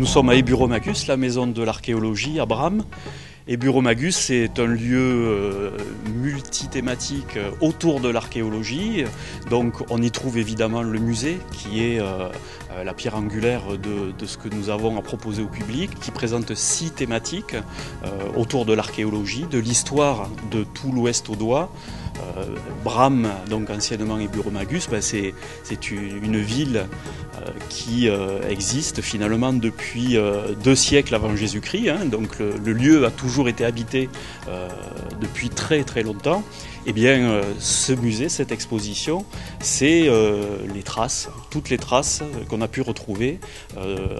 Nous sommes à Eburomagus, la maison de l'archéologie à Bram. Eburomagus, c'est un lieu multithématique autour de l'archéologie. Donc on y trouve évidemment le musée qui est la pierre angulaire de ce que nous avons à proposer au public, qui présente 6 thématiques autour de l'archéologie, de l'histoire de tout l'Ouest audois. Bram, donc anciennement Eburomagus, c'est une ville qui existe finalement depuis 2 siècles avant Jésus-Christ. Donc le lieu a toujours été habité depuis très très longtemps. Eh bien, ce musée, cette exposition, c'est les traces, toutes les traces qu'on a pu retrouver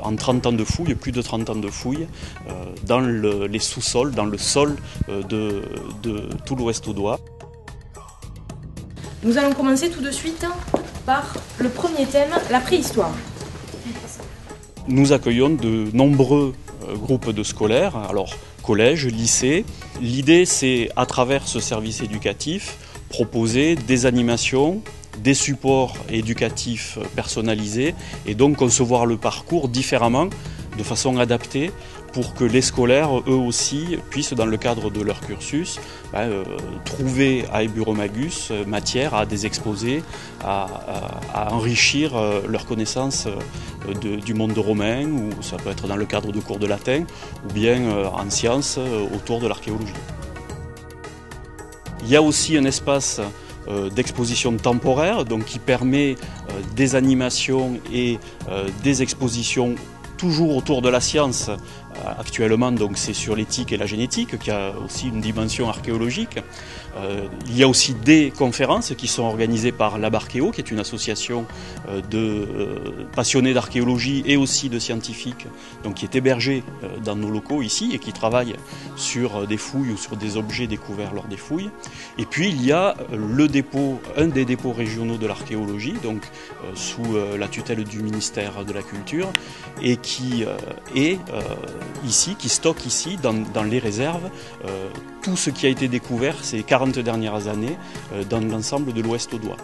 en 30 ans de fouilles, plus de 30 ans de fouilles, dans les sous-sols, dans le sol de tout l'Ouest audois. Nous allons commencer tout de suite par le premier thème, la préhistoire. Nous accueillons de nombreux groupes de scolaires, alors collège, lycée. L'idée, c'est à travers ce service éducatif, proposer des animations, des supports éducatifs personnalisés et donc concevoir le parcours différemment, de façon adaptée, pour que les scolaires, eux aussi, puissent, dans le cadre de leur cursus, trouver à Eburomagus matière à des exposés, à enrichir leurs connaissances du monde romain, ou ça peut être dans le cadre de cours de latin, ou bien en sciences autour de l'archéologie. Il y a aussi un espace d'exposition temporaire, donc qui permet des animations et des expositions toujours autour de la science. Actuellement, donc, c'est sur l'éthique et la génétique, qui a aussi une dimension archéologique. Il y a aussi des conférences qui sont organisées par l'Abarchéo, qui est une association de passionnés d'archéologie et aussi de scientifiques, donc qui est hébergée dans nos locaux ici et qui travaille sur des fouilles ou sur des objets découverts lors des fouilles. Et puis il y a le dépôt, un des dépôts régionaux de l'archéologie, donc sous la tutelle du ministère de la Culture, et qui est ici, qui stocke ici, dans les réserves, tout ce qui a été découvert ces 40 dernières années dans l'ensemble de l'Ouest audois.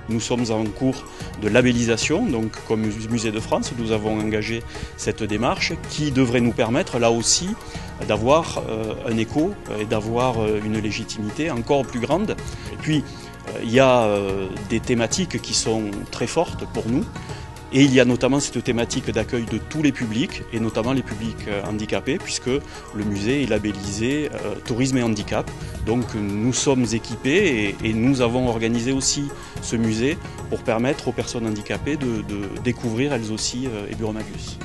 Nous sommes en cours de labellisation, donc comme Musée de France, nous avons engagé cette démarche qui devrait nous permettre là aussi d'avoir un écho et d'avoir une légitimité encore plus grande. Et puis il y a des thématiques qui sont très fortes pour nous. Et il y a notamment cette thématique d'accueil de tous les publics, et notamment les publics handicapés, puisque le musée est labellisé tourisme et handicap. Donc nous sommes équipés et nous avons organisé aussi ce musée pour permettre aux personnes handicapées de découvrir elles aussi Eburomagus.